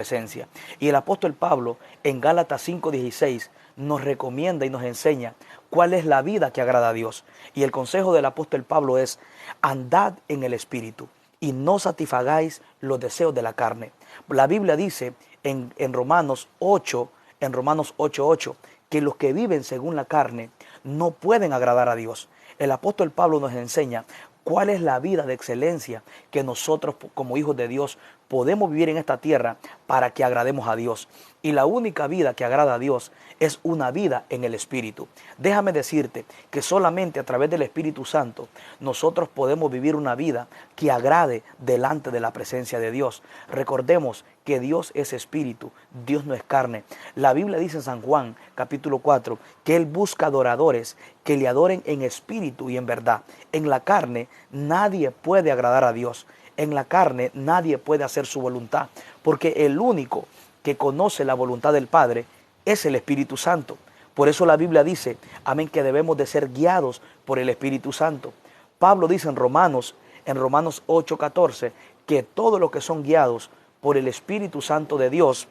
presencia. Y el apóstol Pablo en Gálatas 5:16 nos recomienda y nos enseña cuál es la vida que agrada a Dios. Y el consejo del apóstol Pablo es: andad en el Espíritu y no satisfagáis los deseos de la carne. La Biblia dice en Romanos 8:8, que los que viven según la carne no pueden agradar a Dios. El apóstol Pablo nos enseña cuál es la vida de excelencia que nosotros como hijos de Dios podemos vivir en esta tierra para que agrademos a Dios. Y la única vida que agrada a Dios es una vida en el Espíritu. Déjame decirte que solamente a través del Espíritu Santo nosotros podemos vivir una vida que agrade delante de la presencia de Dios. Recordemos que Dios es Espíritu, Dios no es carne. La Biblia dice en San Juan capítulo 4 que Él busca adoradores que le adoren en espíritu y en verdad. En la carne nadie puede agradar a Dios. En la carne nadie puede hacer su voluntad, porque el único que conoce la voluntad del Padre es el Espíritu Santo. Por eso la Biblia dice, amén, que debemos de ser guiados por el Espíritu Santo. Pablo dice en Romanos 8:14, que todos los que son guiados por el Espíritu Santo de Dios,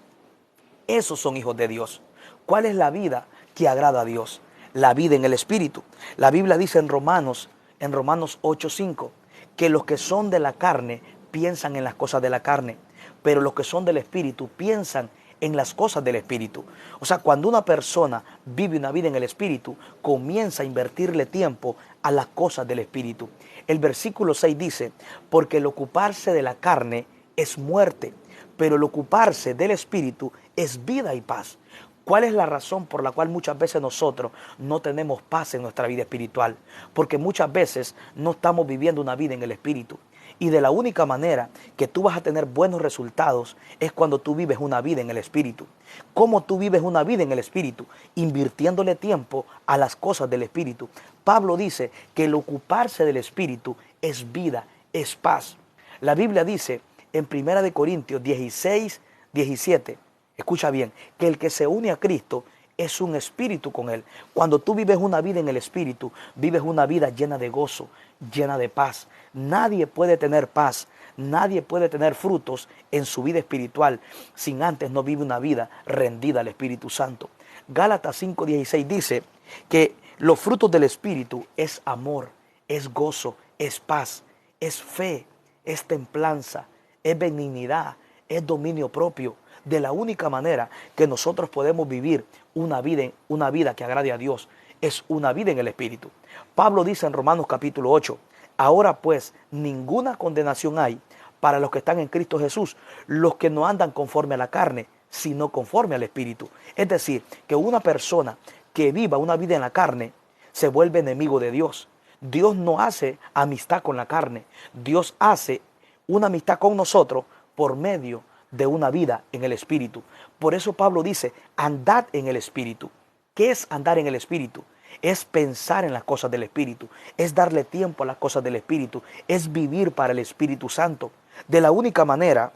esos son hijos de Dios. ¿Cuál es la vida que agrada a Dios? La vida en el Espíritu. La Biblia dice en Romanos 8:5, que los que son de la carne piensan en las cosas de la carne, pero los que son del Espíritu piensan en las cosas del Espíritu. O sea, cuando una persona vive una vida en el Espíritu, comienza a invertirle tiempo a las cosas del Espíritu. El versículo 6 dice, porque el ocuparse de la carne es muerte, pero el ocuparse del Espíritu es vida y paz. ¿Cuál es la razón por la cual muchas veces nosotros no tenemos paz en nuestra vida espiritual? Porque muchas veces no estamos viviendo una vida en el Espíritu. Y de la única manera que tú vas a tener buenos resultados es cuando tú vives una vida en el Espíritu. ¿Cómo tú vives una vida en el Espíritu? Invirtiéndole tiempo a las cosas del Espíritu. Pablo dice que el ocuparse del Espíritu es vida, es paz. La Biblia dice en 1 Corintios 16:17, escucha bien, que el que se une a Cristo es un espíritu con Él. Cuando tú vives una vida en el Espíritu, vives una vida llena de gozo, llena de paz. Nadie puede tener paz, nadie puede tener frutos en su vida espiritual sin antes no vive una vida rendida al Espíritu Santo. Gálatas 5:16 dice que los frutos del Espíritu es amor, es gozo, es paz, es fe, es templanza, es benignidad, es dominio propio. De la única manera que nosotros podemos vivir una vida que agrade a Dios es una vida en el Espíritu. Pablo dice en Romanos capítulo 8, ahora pues ninguna condenación hay para los que están en Cristo Jesús, los que no andan conforme a la carne, sino conforme al Espíritu. Es decir, que una persona que viva una vida en la carne se vuelve enemigo de Dios. Dios no hace amistad con la carne, Dios hace una amistad con nosotros por medio de una vida en el Espíritu. Por eso Pablo dice, andad en el Espíritu. ¿Qué es andar en el Espíritu? Es pensar en las cosas del Espíritu, es darle tiempo a las cosas del Espíritu, es vivir para el Espíritu Santo. De la única manera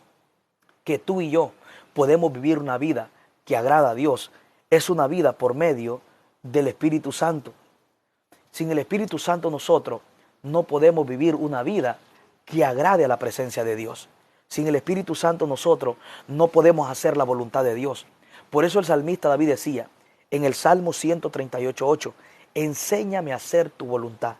que tú y yo podemos vivir una vida que agrada a Dios es una vida por medio del Espíritu Santo. Sin el Espíritu Santo nosotros no podemos vivir una vida que agrade a la presencia de Dios. Sin el Espíritu Santo nosotros no podemos hacer la voluntad de Dios. Por eso el salmista David decía en el Salmo 138:8, enséñame a hacer tu voluntad,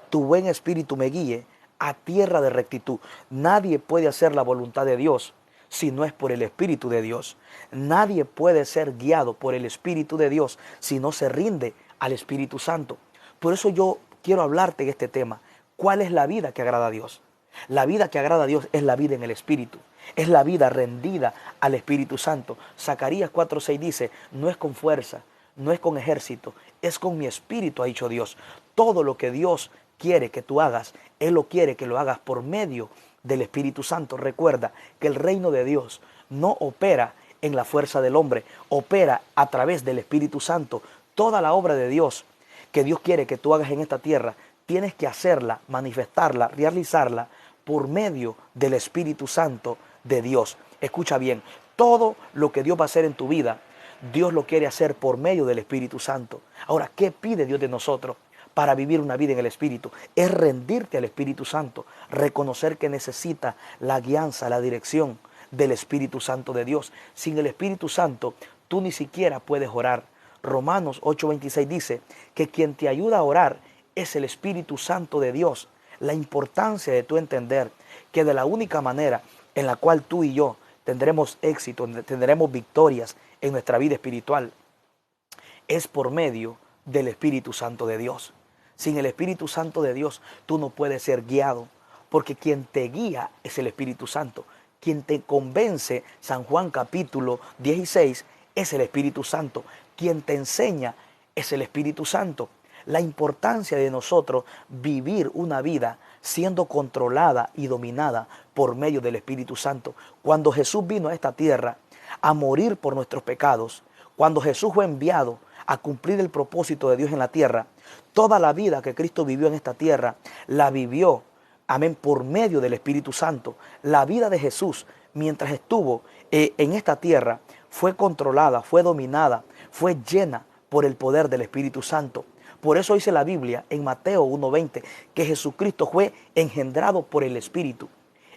tu buen espíritu me guíe a tierra de rectitud. Nadie puede hacer la voluntad de Dios si no es por el Espíritu de Dios. Nadie puede ser guiado por el Espíritu de Dios si no se rinde al Espíritu Santo. Por eso yo quiero hablarte de este tema. ¿Cuál es la vida que agrada a Dios? La vida que agrada a Dios es la vida en el Espíritu. Es la vida rendida al Espíritu Santo. Zacarías 4:6 dice, no es con fuerza, no es con ejército, es con mi espíritu, ha dicho Dios. Todo lo que Dios quiere que tú hagas, Él lo quiere que lo hagas por medio del Espíritu Santo. Recuerda que el reino de Dios no opera en la fuerza del hombre, opera a través del Espíritu Santo. Toda la obra de Dios que Dios quiere que tú hagas en esta tierra, tienes que hacerla, manifestarla, realizarla por medio del Espíritu Santo de Dios. Escucha bien, todo lo que Dios va a hacer en tu vida, Dios lo quiere hacer por medio del Espíritu Santo. Ahora, ¿qué pide Dios de nosotros para vivir una vida en el Espíritu? Es rendirte al Espíritu Santo, reconocer que necesita la guianza, la dirección, del Espíritu Santo de Dios. Sin el Espíritu Santo, tú ni siquiera puedes orar. Romanos 8:26 dice que quien te ayuda a orar es el Espíritu Santo de Dios. La importancia de tú entender que de la única manera en la cual tú y yo tendremos éxito, tendremos victorias en nuestra vida espiritual, es por medio del Espíritu Santo de Dios. Sin el Espíritu Santo de Dios, tú no puedes ser guiado, porque quien te guía es el Espíritu Santo. Quien te convence, San Juan capítulo 16, es el Espíritu Santo. Quien te enseña es el Espíritu Santo. La importancia de nosotros vivir una vida siendo controlada y dominada por medio del Espíritu Santo. Cuando Jesús vino a esta tierra a morir por nuestros pecados, cuando Jesús fue enviado a cumplir el propósito de Dios en la tierra, toda la vida que Cristo vivió en esta tierra, la vivió, amén, por medio del Espíritu Santo. La vida de Jesús, mientras estuvo en esta tierra, fue controlada, fue dominada, fue llena por el poder del Espíritu Santo. Por eso dice la Biblia en Mateo 1:20 que Jesucristo fue engendrado por el Espíritu.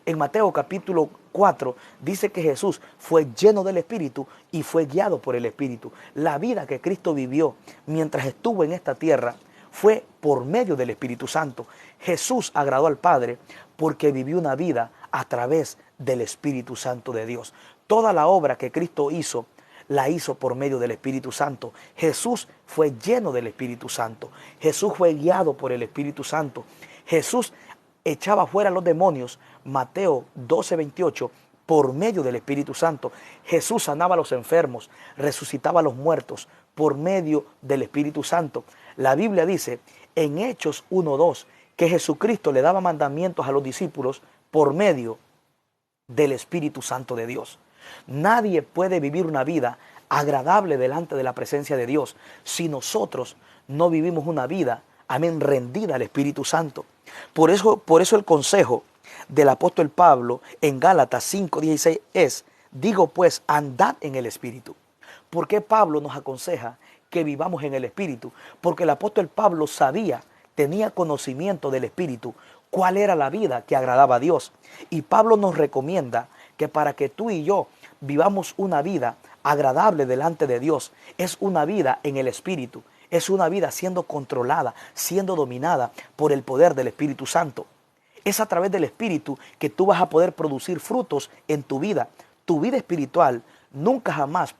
En Mateo capítulo 4 dice que Jesús fue lleno del Espíritu y fue guiado por el Espíritu. La vida que Cristo vivió mientras estuvo en esta tierra fue por medio del Espíritu Santo. Jesús agradó al Padre porque vivió una vida a través del Espíritu Santo de Dios. Toda la obra que Cristo hizo, la hizo por medio del Espíritu Santo. Jesús fue lleno del Espíritu Santo. Jesús fue guiado por el Espíritu Santo. Jesús echaba fuera a los demonios, Mateo 12:28, por medio del Espíritu Santo. Jesús sanaba a los enfermos, resucitaba a los muertos por medio del Espíritu Santo. La Biblia dice en Hechos 1:2 que Jesucristo le daba mandamientos a los discípulos por medio del Espíritu Santo de Dios. Nadie puede vivir una vida agradable delante de la presencia de Dios si nosotros no vivimos una vida, amén, rendida al Espíritu Santo. Por eso el consejo del apóstol Pablo en Gálatas 5:16 es: digo pues, andad en el Espíritu. ¿Por qué Pablo nos aconseja que vivamos en el Espíritu? Porque el apóstol Pablo sabía, tenía conocimiento del Espíritu, cuál era la vida que agradaba a Dios. Y Pablo nos recomienda que para que tú y yo vivamos una vida agradable delante de Dios, es una vida en el Espíritu, es una vida siendo controlada, siendo dominada por el poder del Espíritu Santo. Es a través del Espíritu que tú vas a poder producir frutos en tu vida. Tu vida espiritual nunca jamás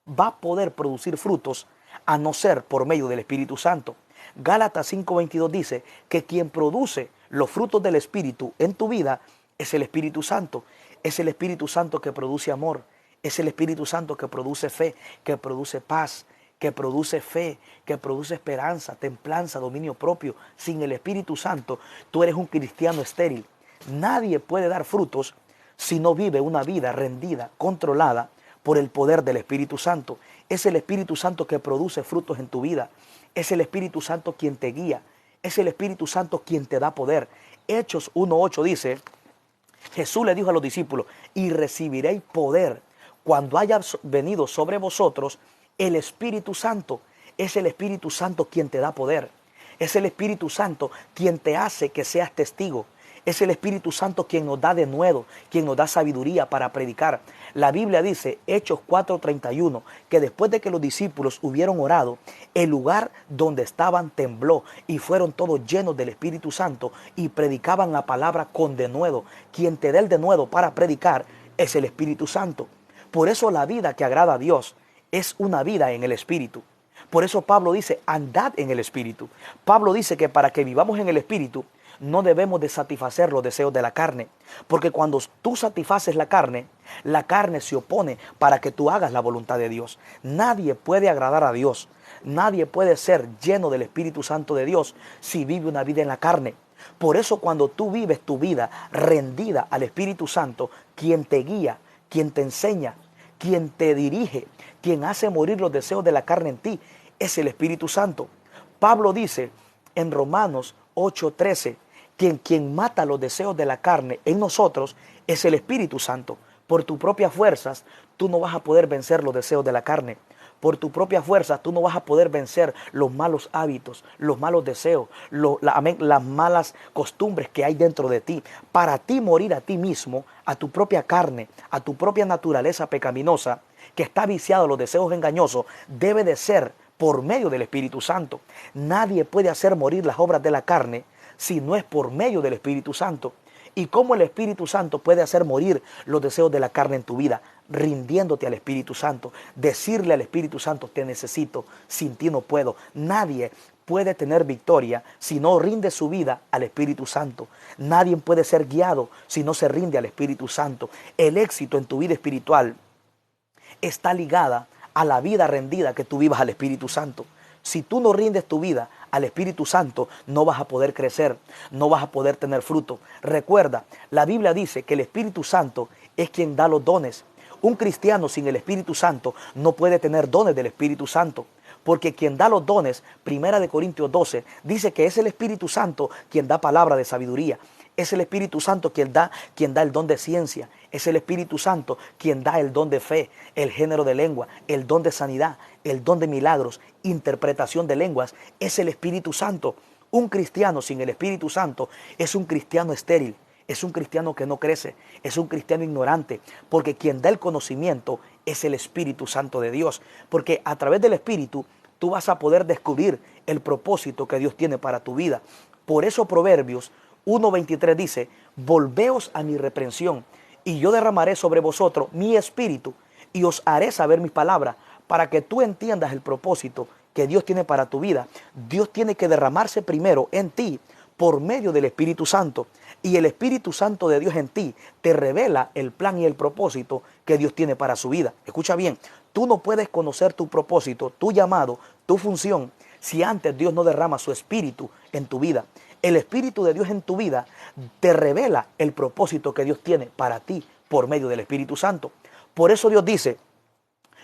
va a poder producir frutos a no ser por medio del Espíritu Santo. Gálatas 5:22 dice que quien produce los frutos del Espíritu en tu vida es el Espíritu Santo. Es el Espíritu Santo que produce amor. Es el Espíritu Santo que produce fe, que produce paz, que produce fe, que produce esperanza, templanza, dominio propio. Sin el Espíritu Santo, tú eres un cristiano estéril. Nadie puede dar frutos si no vive una vida rendida, controlada por el poder del Espíritu Santo. Es el Espíritu Santo que produce frutos en tu vida. Es el Espíritu Santo quien te guía. Es el Espíritu Santo quien te da poder. Hechos 1:8 dice: Jesús le dijo a los discípulos: y recibiréis poder cuando haya venido sobre vosotros el Espíritu Santo. Es el Espíritu Santo quien te da poder. Es el Espíritu Santo quien te hace que seas testigo. Es el Espíritu Santo quien nos da denuedo, quien nos da sabiduría para predicar. La Biblia dice, Hechos 4:31, que después de que los discípulos hubieron orado, el lugar donde estaban tembló y fueron todos llenos del Espíritu Santo y predicaban la palabra con denuedo. Quien te da el denuedo para predicar es el Espíritu Santo. Por eso la vida que agrada a Dios es una vida en el Espíritu. Por eso Pablo dice, andad en el Espíritu. Pablo dice que para que vivamos en el Espíritu, no debemos de satisfacer los deseos de la carne. Porque cuando tú satisfaces la carne se opone para que tú hagas la voluntad de Dios. Nadie puede agradar a Dios. Nadie puede ser lleno del Espíritu Santo de Dios si vive una vida en la carne. Por eso cuando tú vives tu vida rendida al Espíritu Santo, quien te guía, quien te enseña, quien te dirige, quien hace morir los deseos de la carne en ti, es el Espíritu Santo. Pablo dice en Romanos 8:13, quien mata los deseos de la carne en nosotros es el Espíritu Santo. Por tus propias fuerzas, tú no vas a poder vencer los deseos de la carne. por tu propia fuerza, tú no vas a poder vencer los malos hábitos, los malos deseos, las malas costumbres que hay dentro de ti. Para ti morir a ti mismo, a tu propia carne, a tu propia naturaleza pecaminosa, que está viciado a los deseos engañosos, debe de ser por medio del Espíritu Santo. Nadie puede hacer morir las obras de la carne si no es por medio del Espíritu Santo. ¿Y cómo el Espíritu Santo puede hacer morir los deseos de la carne en tu vida? Rindiéndote al Espíritu Santo. Decirle al Espíritu Santo, te necesito, sin ti no puedo. Nadie puede tener victoria si no rinde su vida al Espíritu Santo. Nadie puede ser guiado si no se rinde al Espíritu Santo. El éxito en tu vida espiritual está ligada a la vida rendida que tú vivas al Espíritu Santo. Si tú no rindes tu vida al Espíritu Santo, no vas a poder crecer, no vas a poder tener fruto. Recuerda, la Biblia dice que el Espíritu Santo es quien da los dones. Un cristiano sin el Espíritu Santo no puede tener dones del Espíritu Santo. Porque quien da los dones, 1 Corintios 12, dice que es el Espíritu Santo quien da palabra de sabiduría. Es el Espíritu Santo quien da el don de ciencia. Es el Espíritu Santo quien da el don de fe, el género de lengua, el don de sanidad, el don de milagros, interpretación de lenguas. Es el Espíritu Santo. Un cristiano sin el Espíritu Santo es un cristiano estéril. Es un cristiano que no crece, es un cristiano ignorante, porque quien da el conocimiento es el Espíritu Santo de Dios. Porque a través del Espíritu tú vas a poder descubrir el propósito que Dios tiene para tu vida. Por eso Proverbios 1:23 dice, volveos a mi reprensión, y yo derramaré sobre vosotros mi espíritu, y os haré saber mis palabras, para que tú entiendas el propósito que Dios tiene para tu vida. Dios tiene que derramarse primero en ti por medio del Espíritu Santo. Y el Espíritu Santo de Dios en ti te revela el plan y el propósito que Dios tiene para su vida. Escucha bien, tú no puedes conocer tu propósito, tu llamado, tu función, si antes Dios no derrama su Espíritu en tu vida. El Espíritu de Dios en tu vida te revela el propósito que Dios tiene para ti por medio del Espíritu Santo. Por eso Dios dice,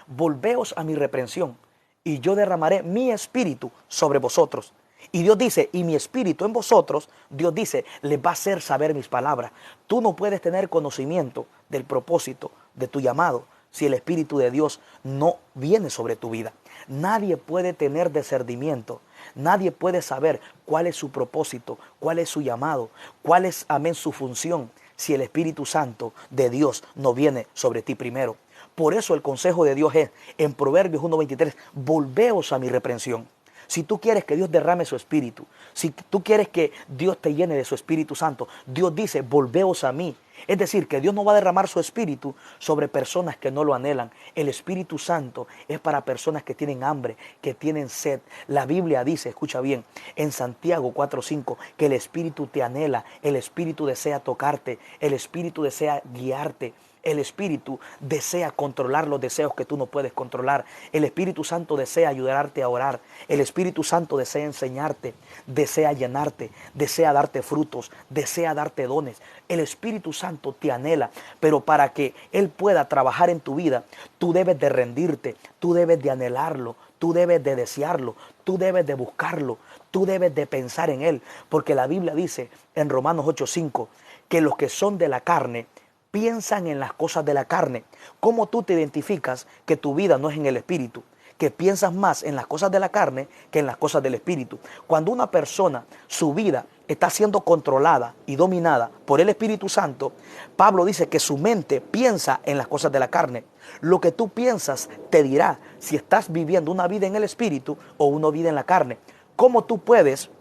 volveos a mi reprensión y yo derramaré mi Espíritu sobre vosotros. Y Dios dice, y mi espíritu en vosotros, Dios dice, les va a hacer saber mis palabras. Tú no puedes tener conocimiento del propósito de tu llamado si el Espíritu de Dios no viene sobre tu vida. Nadie puede tener discernimiento, nadie puede saber cuál es su propósito, cuál es su llamado, cuál es, amén, su función, si el Espíritu Santo de Dios no viene sobre ti primero. Por eso el consejo de Dios es, en Proverbios 1:23, volveos a mi reprensión. Si tú quieres que Dios derrame su Espíritu, si tú quieres que Dios te llene de su Espíritu Santo, Dios dice, volveos a mí. Es decir, que Dios no va a derramar su Espíritu sobre personas que no lo anhelan. El Espíritu Santo es para personas que tienen hambre, que tienen sed. La Biblia dice, escucha bien, en Santiago 4:5, que el Espíritu te anhela, el Espíritu desea tocarte, el Espíritu desea guiarte. El Espíritu desea controlar los deseos que tú no puedes controlar. El Espíritu Santo desea ayudarte a orar. El Espíritu Santo desea enseñarte, desea llenarte, desea darte frutos, desea darte dones. El Espíritu Santo te anhela, pero para que Él pueda trabajar en tu vida, tú debes de rendirte, tú debes de anhelarlo, tú debes de desearlo, tú debes de buscarlo, tú debes de pensar en Él. Porque la Biblia dice en Romanos 8:5 que los que son de la carne piensan en las cosas de la carne. ¿Cómo tú te identificas que tu vida no es en el Espíritu? Que piensas más en las cosas de la carne que en las cosas del Espíritu. Cuando una persona, su vida está siendo controlada y dominada por el Espíritu Santo, Pablo dice que su mente piensa en las cosas de la carne. Lo que tú piensas te dirá si estás viviendo una vida en el Espíritu o una vida en la carne. ¿Cómo tú puedes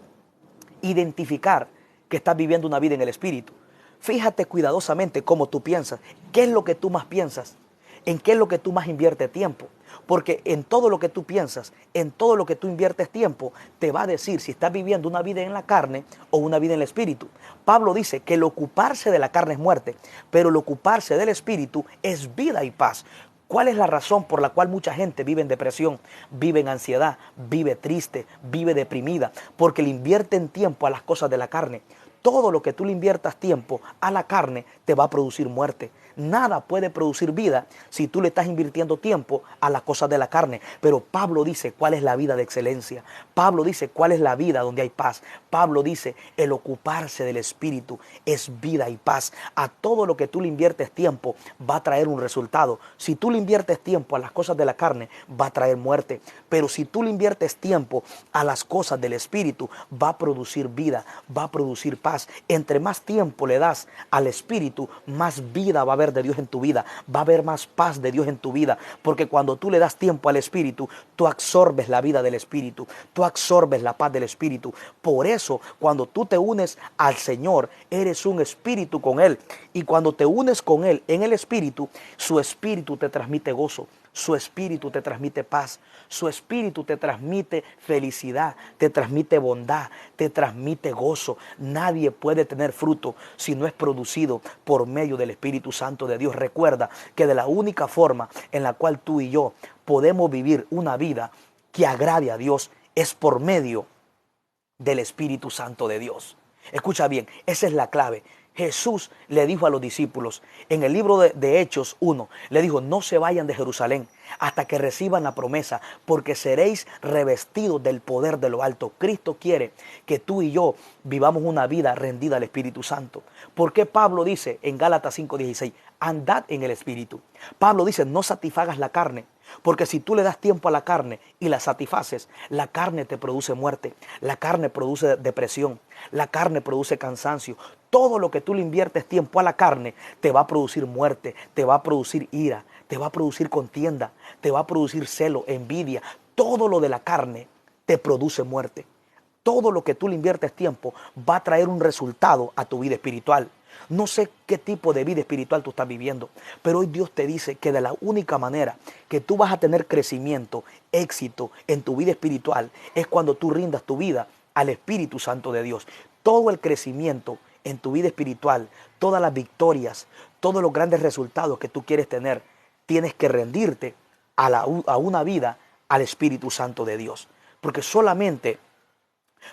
identificar que estás viviendo una vida en el Espíritu? Fíjate cuidadosamente cómo tú piensas. ¿Qué es lo que tú más piensas? ¿En qué es lo que tú más inviertes tiempo? Porque en todo lo que tú piensas, en todo lo que tú inviertes tiempo, te va a decir si estás viviendo una vida en la carne o una vida en el Espíritu. Pablo dice que el ocuparse de la carne es muerte, pero el ocuparse del Espíritu es vida y paz. ¿Cuál es la razón por la cual mucha gente vive en depresión, vive en ansiedad, vive triste, vive deprimida? Porque le invierten tiempo a las cosas de la carne. Todo lo que tú le inviertas tiempo a la carne te va a producir muerte. Nada puede producir vida si tú le estás invirtiendo tiempo a las cosas de la carne. Pero Pablo dice cuál es la vida de excelencia. Pablo dice cuál es la vida donde hay paz. Pablo dice el ocuparse del Espíritu es vida y paz. A todo lo que tú le inviertes tiempo va a traer un resultado. Si tú le inviertes tiempo a las cosas de la carne, va a traer muerte. Pero si tú le inviertes tiempo a las cosas del Espíritu, va a producir vida, va a producir paz. Entre más tiempo le das al Espíritu, más vida va a haber de Dios en tu vida, va a haber más paz de Dios en tu vida, porque cuando tú le das tiempo al Espíritu, tú absorbes la vida del Espíritu, tú absorbes la paz del Espíritu. Por eso, cuando tú te unes al Señor, eres un espíritu con Él, y cuando te unes con Él en el Espíritu, su Espíritu te transmite gozo, su Espíritu te transmite paz, su Espíritu te transmite felicidad, te transmite bondad, te transmite gozo. Nadie puede tener fruto si no es producido por medio del Espíritu Santo de Dios. Recuerda que de la única forma en la cual tú y yo podemos vivir una vida que agrade a Dios es por medio del Espíritu Santo de Dios. Escucha bien, esa es la clave. Jesús le dijo a los discípulos en el libro de Hechos 1, le dijo, no se vayan de Jerusalén hasta que reciban la promesa, porque seréis revestidos del poder de lo alto. Cristo quiere que tú y yo vivamos una vida rendida al Espíritu Santo. ¿Por qué Pablo dice en Gálatas 5:16, andad en el Espíritu? Pablo dice, no satisfagas la carne, porque si tú le das tiempo a la carne y la satisfaces, la carne te produce muerte, la carne produce depresión, la carne produce cansancio. Todo lo que tú le inviertes tiempo a la carne te va a producir muerte, te va a producir ira, te va a producir contienda, te va a producir celo, envidia. Todo lo de la carne te produce muerte. Todo lo que tú le inviertes tiempo va a traer un resultado a tu vida espiritual. No sé qué tipo de vida espiritual tú estás viviendo, pero hoy Dios te dice que de la única manera que tú vas a tener crecimiento, éxito en tu vida espiritual es cuando tú rindas tu vida al Espíritu Santo de Dios. Todo el crecimiento en tu vida espiritual, todas las victorias, todos los grandes resultados que tú quieres tener, tienes que rendirte a una vida al Espíritu Santo de Dios. Porque solamente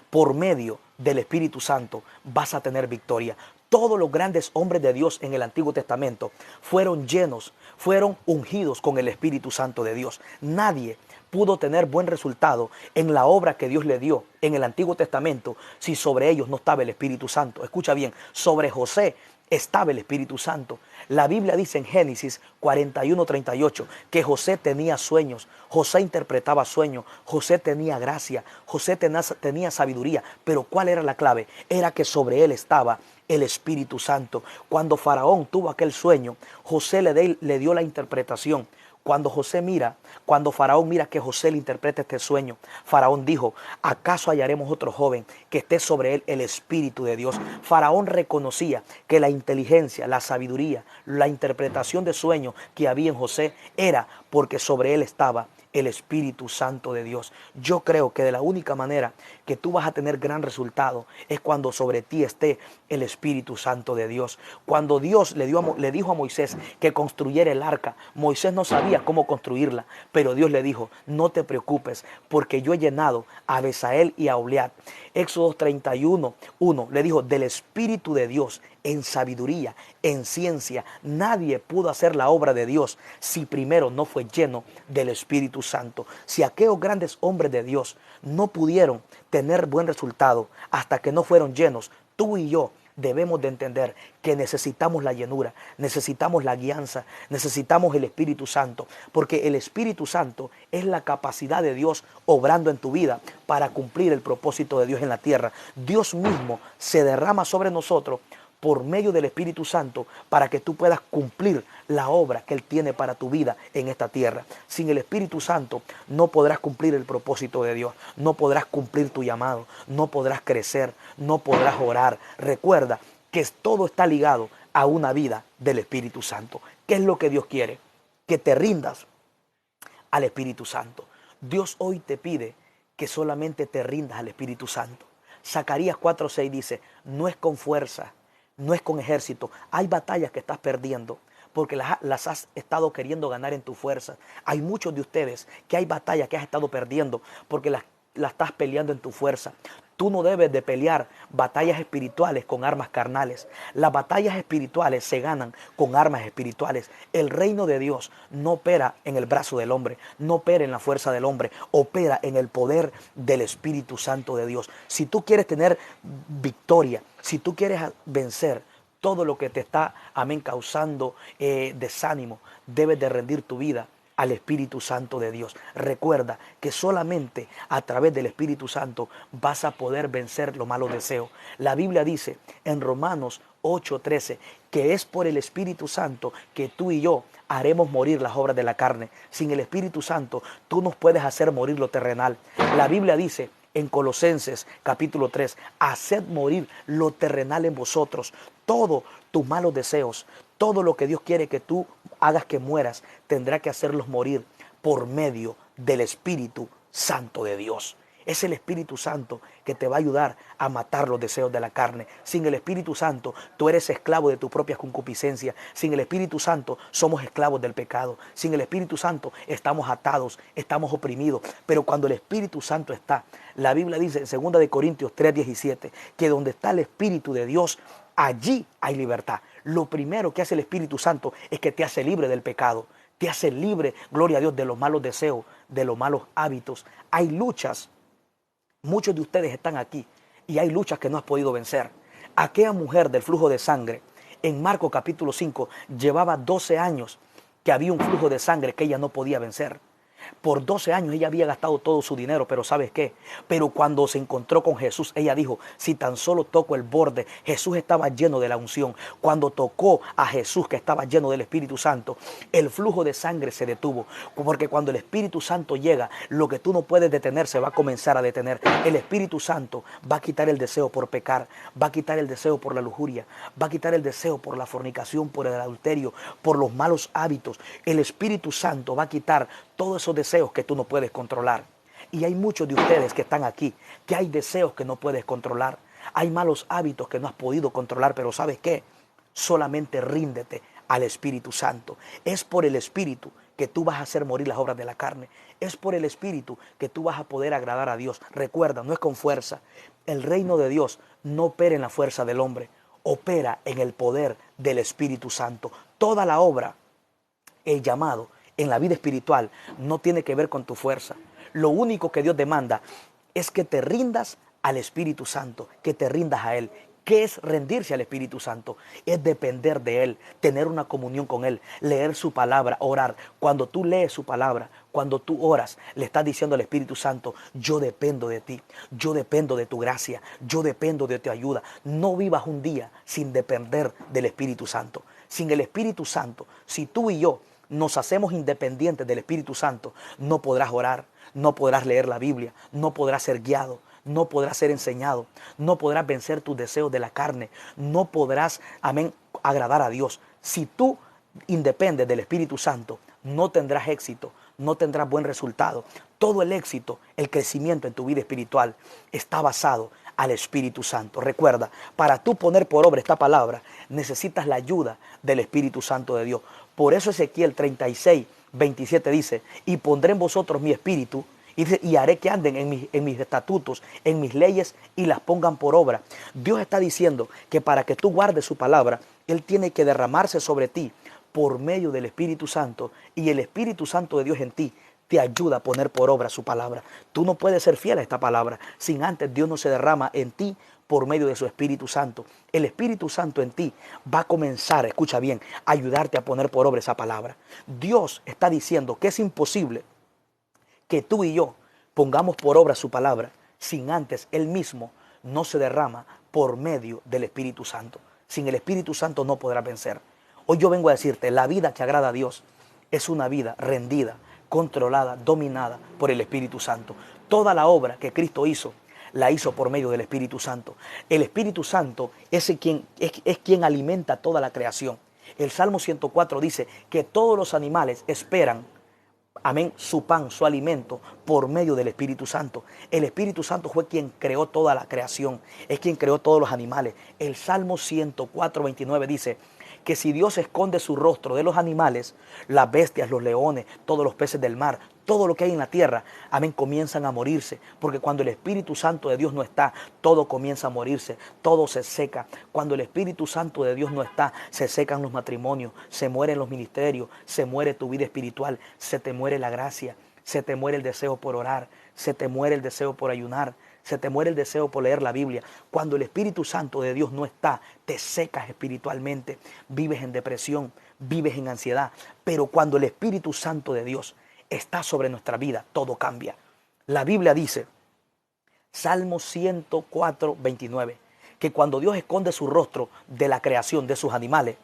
por medio del Espíritu Santo vas a tener victoria. Todos los grandes hombres de Dios en el Antiguo Testamento fueron llenos, fueron ungidos con el Espíritu Santo de Dios. Nadie pudo tener buen resultado en la obra que Dios le dio en el Antiguo Testamento si sobre ellos no estaba el Espíritu Santo. Escucha bien, sobre José estaba el Espíritu Santo. La Biblia dice en Génesis 41:38 que José tenía sueños, José interpretaba sueños, José tenía gracia, José tenía sabiduría. Pero ¿cuál era la clave? Era que sobre él estaba el Espíritu Santo. Cuando Faraón tuvo aquel sueño, José le dio la interpretación. Cuando Faraón mira que José le interpreta este sueño, Faraón dijo, ¿acaso hallaremos otro joven que esté sobre él el Espíritu de Dios? Faraón reconocía que la inteligencia, la sabiduría, la interpretación de sueños que había en José era porque sobre él estaba el Espíritu Santo de Dios. Yo creo que de la única manera que tú vas a tener gran resultado es cuando sobre ti esté el Espíritu Santo de Dios. Cuando Dios le dijo a Moisés que construyera el arca, Moisés no sabía cómo construirla, pero Dios le dijo, no te preocupes, porque yo he llenado a Besael y a Oliab. Éxodo 31:1 le dijo, del Espíritu de Dios, en sabiduría, en ciencia, nadie pudo hacer la obra de Dios si primero no fue lleno del Espíritu Santo. Si aquellos grandes hombres de Dios no pudieron tener buen resultado hasta que no fueron llenos, tú y yo debemos de entender que necesitamos la llenura, necesitamos la guianza, necesitamos el Espíritu Santo, porque el Espíritu Santo es la capacidad de Dios obrando en tu vida para cumplir el propósito de Dios en la tierra. Dios mismo se derrama sobre nosotros por medio del Espíritu Santo para que tú puedas cumplir la obra que Él tiene para tu vida en esta tierra. Sin el Espíritu Santo no podrás cumplir el propósito de Dios, no podrás cumplir tu llamado, no podrás crecer, no podrás orar. Recuerda que todo está ligado a una vida del Espíritu Santo. ¿Qué es lo que Dios quiere? Que te rindas al Espíritu Santo. Dios hoy te pide que solamente te rindas al Espíritu Santo. Zacarías 4:6 dice, no es con fuerza, no es con ejército. Hay batallas que estás perdiendo porque las has estado queriendo ganar en tu fuerza. Hay muchos de ustedes que hay batallas que has estado perdiendo porque las estás peleando en tu fuerza. Tú no debes de pelear batallas espirituales con armas carnales. Las batallas espirituales se ganan con armas espirituales. El reino de Dios no opera en el brazo del hombre, no opera en la fuerza del hombre, opera en el poder del Espíritu Santo de Dios. Si tú quieres tener victoria, si tú quieres vencer todo lo que te está, amén, causando desánimo, debes de rendir tu vida al Espíritu Santo de Dios. Recuerda que solamente a través del Espíritu Santo vas a poder vencer los malos deseos. La Biblia dice en Romanos 8:13 que es por el Espíritu Santo que tú y yo haremos morir las obras de la carne. Sin el Espíritu Santo tú nos puedes hacer morir lo terrenal. La Biblia dice en Colosenses capítulo 3, haced morir lo terrenal en vosotros, todos tus malos deseos, todo lo que Dios quiere que tú hagas que mueras, tendrá que hacerlos morir por medio del Espíritu Santo de Dios. Es el Espíritu Santo que te va a ayudar a matar los deseos de la carne. Sin el Espíritu Santo, tú eres esclavo de tu propia concupiscencia. Sin el Espíritu Santo, somos esclavos del pecado. Sin el Espíritu Santo, estamos atados, estamos oprimidos. Pero cuando el Espíritu Santo está, la Biblia dice en 2 de Corintios 3:17, que donde está el Espíritu de Dios, allí hay libertad. Lo primero que hace el Espíritu Santo es que te hace libre del pecado. Te hace libre, gloria a Dios, de los malos deseos, de los malos hábitos. Hay luchas. Muchos de ustedes están aquí y hay luchas que no has podido vencer. Aquella mujer del flujo de sangre, en Marcos capítulo 5, llevaba 12 años que había un flujo de sangre que ella no podía vencer. Por 12 años ella había gastado todo su dinero, pero ¿sabes qué? Pero cuando se encontró con Jesús, ella dijo, si tan solo toco el borde, Jesús estaba lleno de la unción. Cuando tocó a Jesús, que estaba lleno del Espíritu Santo, el flujo de sangre se detuvo. Porque cuando el Espíritu Santo llega, lo que tú no puedes detener se va a comenzar a detener. El Espíritu Santo va a quitar el deseo por pecar, va a quitar el deseo por la lujuria, va a quitar el deseo por la fornicación, por el adulterio, por los malos hábitos. El Espíritu Santo va a quitar todos esos deseos que tú no puedes controlar. Y hay muchos de ustedes que están aquí, que hay deseos que no puedes controlar. Hay malos hábitos que no has podido controlar, pero ¿sabes qué? Solamente ríndete al Espíritu Santo. Es por el Espíritu que tú vas a hacer morir las obras de la carne. Es por el Espíritu que tú vas a poder agradar a Dios. Recuerda, no es con fuerza. El reino de Dios no opera en la fuerza del hombre, opera en el poder del Espíritu Santo. Toda la obra, el llamado, en la vida espiritual no tiene que ver con tu fuerza. Lo único que Dios demanda es que te rindas al Espíritu Santo, que te rindas a Él. ¿Qué es rendirse al Espíritu Santo? Es depender de Él, tener una comunión con Él, leer su palabra, orar. Cuando tú lees su palabra, cuando tú oras, le estás diciendo al Espíritu Santo, yo dependo de ti, yo dependo de tu gracia, yo dependo de tu ayuda. No vivas un día sin depender del Espíritu Santo. Sin el Espíritu Santo, si tú y yo nos hacemos independientes del Espíritu Santo, no podrás orar, no podrás leer la Biblia, no podrás ser guiado, no podrás ser enseñado, no podrás vencer tus deseos de la carne, no podrás, amén, agradar a Dios. Si tú independes del Espíritu Santo, no tendrás éxito, no tendrás buen resultado. Todo el éxito, el crecimiento en tu vida espiritual está basado al Espíritu Santo. Recuerda, para tú poner por obra esta palabra, necesitas la ayuda del Espíritu Santo de Dios. Por eso Ezequiel 36:27 dice, y pondré en vosotros mi espíritu, y haré que anden en mis estatutos, en mis leyes, y las pongan por obra. Dios está diciendo que para que tú guardes su palabra, Él tiene que derramarse sobre ti por medio del Espíritu Santo, y el Espíritu Santo de Dios en ti te ayuda a poner por obra su palabra. Tú no puedes ser fiel a esta palabra sin antes Dios no se derrama en ti por medio de su Espíritu Santo. El Espíritu Santo en ti va a comenzar, escucha bien, a ayudarte a poner por obra esa palabra. Dios está diciendo que es imposible que tú y yo pongamos por obra su palabra sin antes Él mismo no se derrama por medio del Espíritu Santo. Sin el Espíritu Santo no podrás vencer. Hoy yo vengo a decirte, la vida que agrada a Dios es una vida rendida, controlada, dominada por el Espíritu Santo. Toda la obra que Cristo hizo, la hizo por medio del Espíritu Santo. El Espíritu Santo es quien alimenta toda la creación. El Salmo 104 dice que todos los animales esperan, amén, su pan, su alimento, por medio del Espíritu Santo. El Espíritu Santo fue quien creó toda la creación, es quien creó todos los animales. El Salmo 104:29 dice que si Dios esconde su rostro de los animales, las bestias, los leones, todos los peces del mar, todo lo que hay en la tierra, amén, comienzan a morirse. Porque cuando el Espíritu Santo de Dios no está, todo comienza a morirse, todo se seca. Cuando el Espíritu Santo de Dios no está, se secan los matrimonios, se mueren los ministerios, se muere tu vida espiritual, se te muere la gracia, se te muere el deseo por orar, se te muere el deseo por ayunar, se te muere el deseo por leer la Biblia. Cuando el Espíritu Santo de Dios no está, te secas espiritualmente, vives en depresión, vives en ansiedad. Pero cuando el Espíritu Santo de Dios está sobre nuestra vida, todo cambia. La Biblia dice, Salmo 104, 29, que cuando Dios esconde su rostro de la creación de sus animales,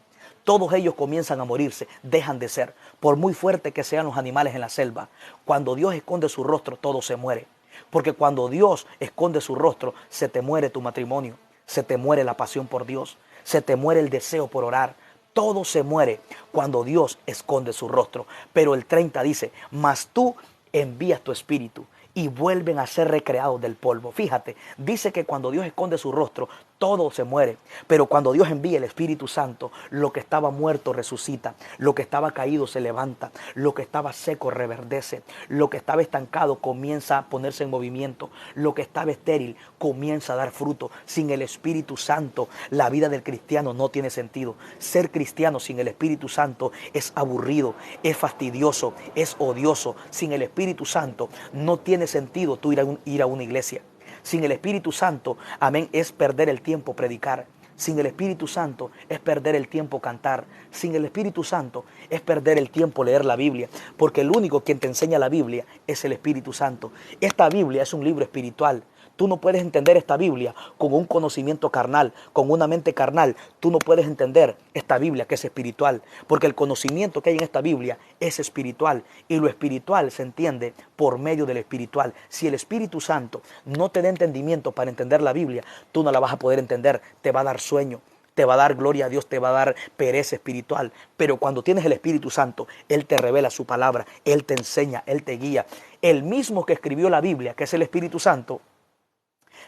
todos ellos comienzan a morirse, dejan de ser. Por muy fuerte que sean los animales en la selva, cuando Dios esconde su rostro, todo se muere. Porque cuando Dios esconde su rostro, se te muere tu matrimonio, se te muere la pasión por Dios, se te muere el deseo por orar. Todo se muere cuando Dios esconde su rostro. Pero el 30 dice, mas tú envías tu espíritu y vuelven a ser recreados del polvo. Fíjate, dice que cuando Dios esconde su rostro, todo se muere. Pero cuando Dios envía el Espíritu Santo, lo que estaba muerto resucita, lo que estaba caído se levanta, lo que estaba seco reverdece, lo que estaba estancado comienza a ponerse en movimiento, lo que estaba estéril comienza a dar fruto. Sin el Espíritu Santo, la vida del cristiano no tiene sentido. Ser cristiano sin el Espíritu Santo es aburrido, es fastidioso, es odioso. Sin el Espíritu Santo no tiene sentido tú ir a una iglesia. Sin el Espíritu Santo, amén, es perder el tiempo predicar. Sin el Espíritu Santo es perder el tiempo cantar. Sin el Espíritu Santo es perder el tiempo leer la Biblia. Porque el único quien te enseña la Biblia es el Espíritu Santo. Esta Biblia es un libro espiritual. Tú no puedes entender esta Biblia con un conocimiento carnal, con una mente carnal. Tú no puedes entender esta Biblia que es espiritual, porque el conocimiento que hay en esta Biblia es espiritual y lo espiritual se entiende por medio del espiritual. Si el Espíritu Santo no te da entendimiento para entender la Biblia, tú no la vas a poder entender, te va a dar sueño. Te va a dar gloria a Dios, te va a dar pereza espiritual. Pero cuando tienes el Espíritu Santo, Él te revela su palabra, Él te enseña, Él te guía. El mismo que escribió la Biblia, que es el Espíritu Santo,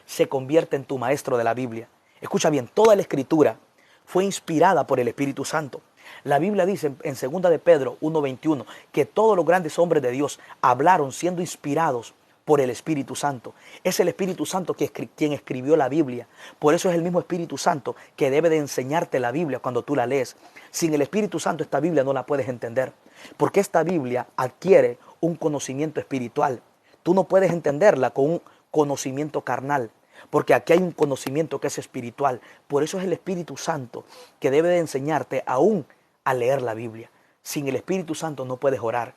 se convierte en tu maestro de la Biblia. Escucha bien, toda la escritura fue inspirada por el Espíritu Santo. La Biblia dice en 2 de Pedro 1:21 que todos los grandes hombres de Dios hablaron siendo inspirados por el Espíritu Santo. Es el Espíritu Santo quien escribió la Biblia. Por eso es el mismo Espíritu Santo que debe de enseñarte la Biblia cuando tú la lees. Sin el Espíritu Santo esta Biblia no la puedes entender, porque esta Biblia adquiere un conocimiento espiritual. Tú no puedes entenderla con un conocimiento carnal, porque aquí hay un conocimiento que es espiritual. Por eso es el Espíritu Santo que debe de enseñarte aún a leer la Biblia. Sin el Espíritu Santo no puedes orar,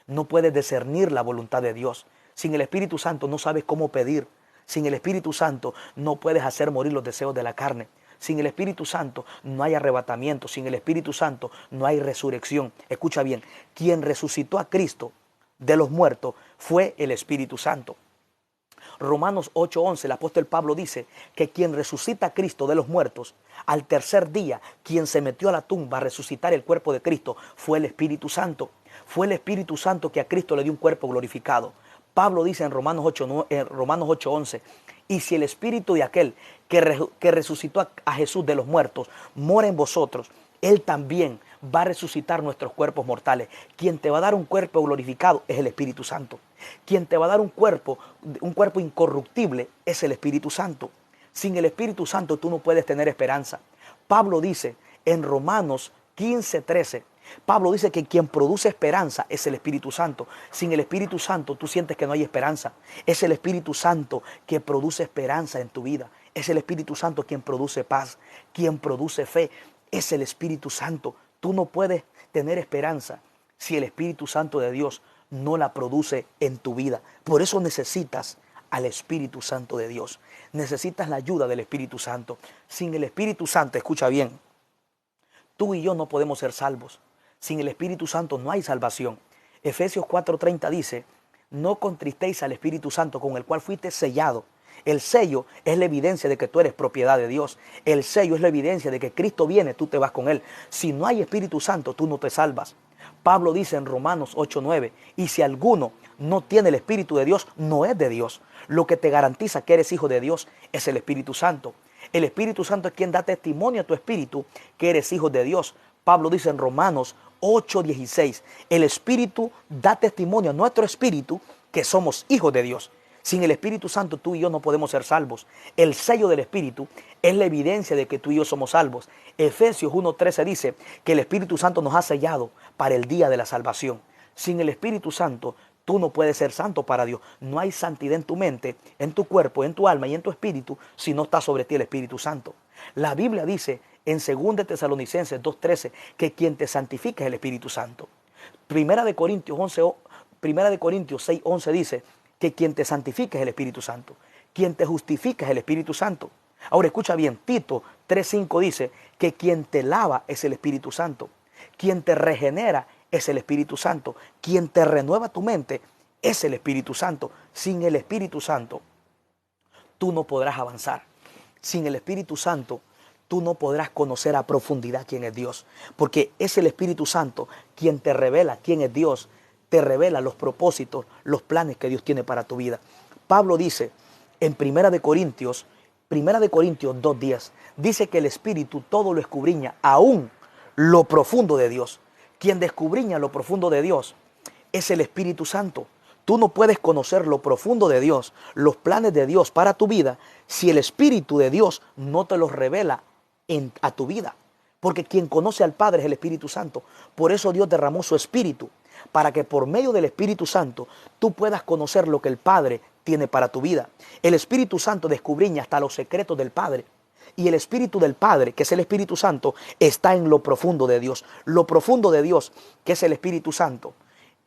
no puedes discernir la voluntad de Dios. Sin el Espíritu Santo no sabes cómo pedir. Sin el Espíritu Santo no puedes hacer morir los deseos de la carne. Sin el Espíritu Santo no hay arrebatamiento. Sin el Espíritu Santo no hay resurrección. Escucha bien, quien resucitó a Cristo de los muertos fue el Espíritu Santo. Romanos 8:11, el apóstol Pablo dice que quien resucita a Cristo de los muertos, al tercer día, quien se metió a la tumba a resucitar el cuerpo de Cristo, fue el Espíritu Santo. Fue el Espíritu Santo que a Cristo le dio un cuerpo glorificado. Pablo dice en Romanos 8:11, y si el Espíritu de aquel que resucitó a Jesús de los muertos mora en vosotros, Él también va a resucitar nuestros cuerpos mortales. Quien te va a dar un cuerpo glorificado es el Espíritu Santo. Quien te va a dar un cuerpo incorruptible es el Espíritu Santo. Sin el Espíritu Santo tú no puedes tener esperanza. Pablo dice en Romanos 15:13, Pablo dice que quien produce esperanza es el Espíritu Santo. Sin el Espíritu Santo tú sientes que no hay esperanza. Es el Espíritu Santo que produce esperanza en tu vida. Es el Espíritu Santo quien produce paz, quien produce fe. Es el Espíritu Santo. Tú no puedes tener esperanza si el Espíritu Santo de Dios no la produce en tu vida. Por eso necesitas al Espíritu Santo de Dios. Necesitas la ayuda del Espíritu Santo. Sin el Espíritu Santo, escucha bien, tú y yo no podemos ser salvos. Sin el Espíritu Santo no hay salvación. Efesios 4:30 dice, no contristéis al Espíritu Santo con el cual fuiste sellado. El sello es la evidencia de que tú eres propiedad de Dios. El sello es la evidencia de que Cristo viene, tú te vas con Él. Si no hay Espíritu Santo, tú no te salvas. Pablo dice en Romanos 8:9, y si alguno no tiene el Espíritu de Dios, no es de Dios. Lo que te garantiza que eres hijo de Dios es el Espíritu Santo. El Espíritu Santo es quien da testimonio a tu espíritu que eres hijo de Dios. Pablo dice en Romanos 8:16, el Espíritu da testimonio a nuestro espíritu que somos hijos de Dios. Sin el Espíritu Santo tú y yo no podemos ser salvos. El sello del Espíritu es la evidencia de que tú y yo somos salvos. Efesios 1:13 dice que el Espíritu Santo nos ha sellado para el día de la salvación. Sin el Espíritu Santo tú no puedes ser santo para Dios. No hay santidad en tu mente, en tu cuerpo, en tu alma y en tu espíritu si no está sobre ti el Espíritu Santo. La Biblia dice en 2 Tesalonicenses 2:13 que quien te santifica es el Espíritu Santo. Primera de Corintios 6:11 dice que quien te santifica es el Espíritu Santo. Quien te justifica es el Espíritu Santo. Ahora escucha bien, Tito 3:5 dice que quien te lava es el Espíritu Santo. Quien te regenera es el Espíritu Santo. Quien te renueva tu mente es el Espíritu Santo. Sin el Espíritu Santo tú no podrás avanzar. Sin el Espíritu Santo tú no podrás conocer a profundidad quién es Dios. Porque es el Espíritu Santo quien te revela quién es Dios. Te revela los propósitos, los planes que Dios tiene para tu vida. Pablo dice en 1 Corintios 2:10, dice que el Espíritu todo lo escudriña, aún lo profundo de Dios. Quien descubriña lo profundo de Dios es el Espíritu Santo. Tú no puedes conocer lo profundo de Dios, los planes de Dios para tu vida, si el Espíritu de Dios no te los revela a tu vida. Porque quien conoce al Padre es el Espíritu Santo. Por eso Dios derramó su Espíritu, para que por medio del Espíritu Santo tú puedas conocer lo que el Padre tiene para tu vida. El Espíritu Santo descubriña hasta los secretos del Padre. Y el Espíritu del Padre, que es el Espíritu Santo, está en lo profundo de Dios. Lo profundo de Dios, que es el Espíritu Santo,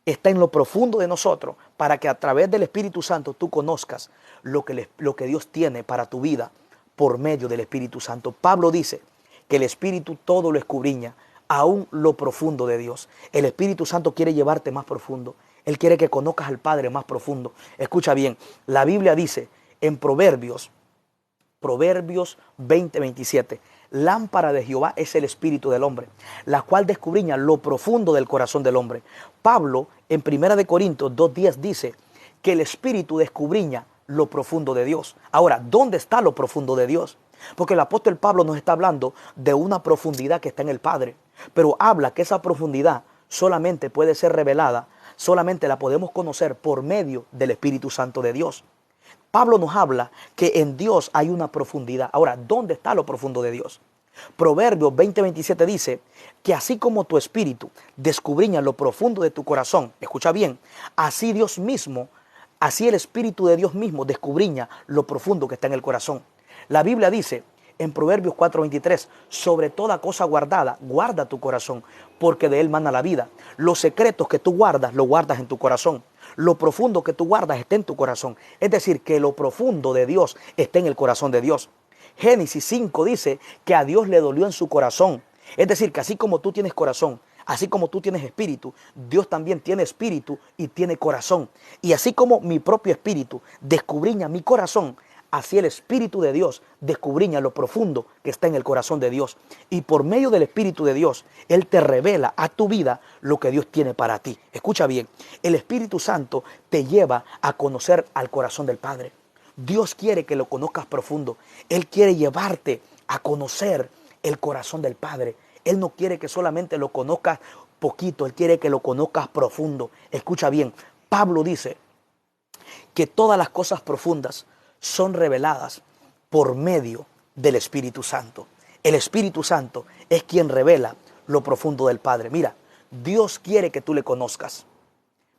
está en lo profundo de nosotros, para que a través del Espíritu Santo tú conozcas lo que Dios tiene para tu vida por medio del Espíritu Santo. Pablo dice que el Espíritu todo lo escudriña, aún lo profundo de Dios. El Espíritu Santo quiere llevarte más profundo. Él quiere que conozcas al Padre más profundo. Escucha bien, la Biblia dice en Proverbios 20:27, lámpara de Jehová es el espíritu del hombre, la cual descubriña lo profundo del corazón del hombre. Pablo en 1 Corintios 2:10 dice que el espíritu descubriña lo profundo de Dios. Ahora, ¿dónde está lo profundo de Dios? Porque el apóstol Pablo nos está hablando de una profundidad que está en el Padre, pero habla que esa profundidad solamente puede ser revelada, solamente la podemos conocer por medio del Espíritu Santo de Dios. Pablo nos habla que en Dios hay una profundidad. Ahora, ¿dónde está lo profundo de Dios? Proverbios 20:27 dice que así como tu espíritu descubriña lo profundo de tu corazón, escucha bien, así Dios mismo, así el Espíritu de Dios mismo descubriña lo profundo que está en el corazón. La Biblia dice en Proverbios 4:23, sobre toda cosa guardada, guarda tu corazón, porque de él mana la vida. Los secretos que tú guardas, lo guardas en tu corazón. Lo profundo que tú guardas está en tu corazón. Es decir, que lo profundo de Dios está en el corazón de Dios. Génesis 5 dice que a Dios le dolió en su corazón. Es decir, que así como tú tienes corazón, así como tú tienes espíritu, Dios también tiene espíritu y tiene corazón. Y así como mi propio espíritu descubriña mi corazón, así el Espíritu de Dios descubriña lo profundo que está en el corazón de Dios. Y por medio del Espíritu de Dios, Él te revela a tu vida lo que Dios tiene para ti. Escucha bien, el Espíritu Santo te lleva a conocer al corazón del Padre. Dios quiere que lo conozcas profundo. Él quiere llevarte a conocer el corazón del Padre. Él no quiere que solamente lo conozcas poquito, Él quiere que lo conozcas profundo. Escucha bien, Pablo dice que todas las cosas profundas son reveladas por medio del Espíritu Santo. El Espíritu Santo es quien revela lo profundo del Padre. Mira, Dios quiere que tú le conozcas.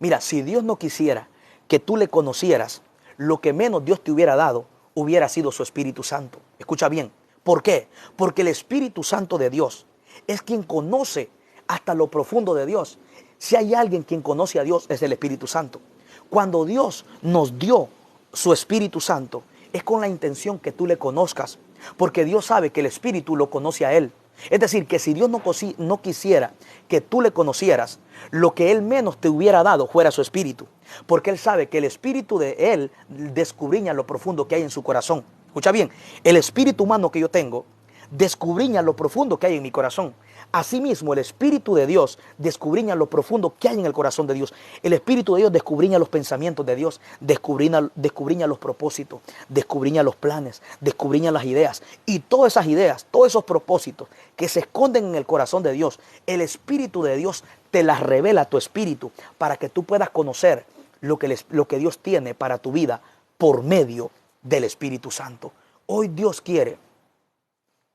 Mira, si Dios no quisiera que tú le conocieras, lo que menos Dios te hubiera dado hubiera sido su Espíritu Santo. Escucha bien, ¿por qué? Porque el Espíritu Santo de Dios es quien conoce hasta lo profundo de Dios. Si hay alguien quien conoce a Dios, es el Espíritu Santo. Cuando Dios nos dio su Espíritu Santo, es con la intención que tú le conozcas, porque Dios sabe que el Espíritu lo conoce a Él. Es decir, que si Dios no quisiera que tú le conocieras, lo que Él menos te hubiera dado fuera su Espíritu, porque Él sabe que el Espíritu de Él descubriña lo profundo que hay en su corazón. Escucha bien, el espíritu humano que yo tengo descubriña lo profundo que hay en mi corazón. Asimismo, el Espíritu de Dios descubriña lo profundo que hay en el corazón de Dios. El Espíritu de Dios descubriña los pensamientos de Dios, descubriña los propósitos, descubriña los planes, descubriña las ideas. Y todas esas ideas, todos esos propósitos que se esconden en el corazón de Dios, el Espíritu de Dios te las revela a tu espíritu para que tú puedas conocer lo que Dios tiene para tu vida por medio del Espíritu Santo. Hoy Dios quiere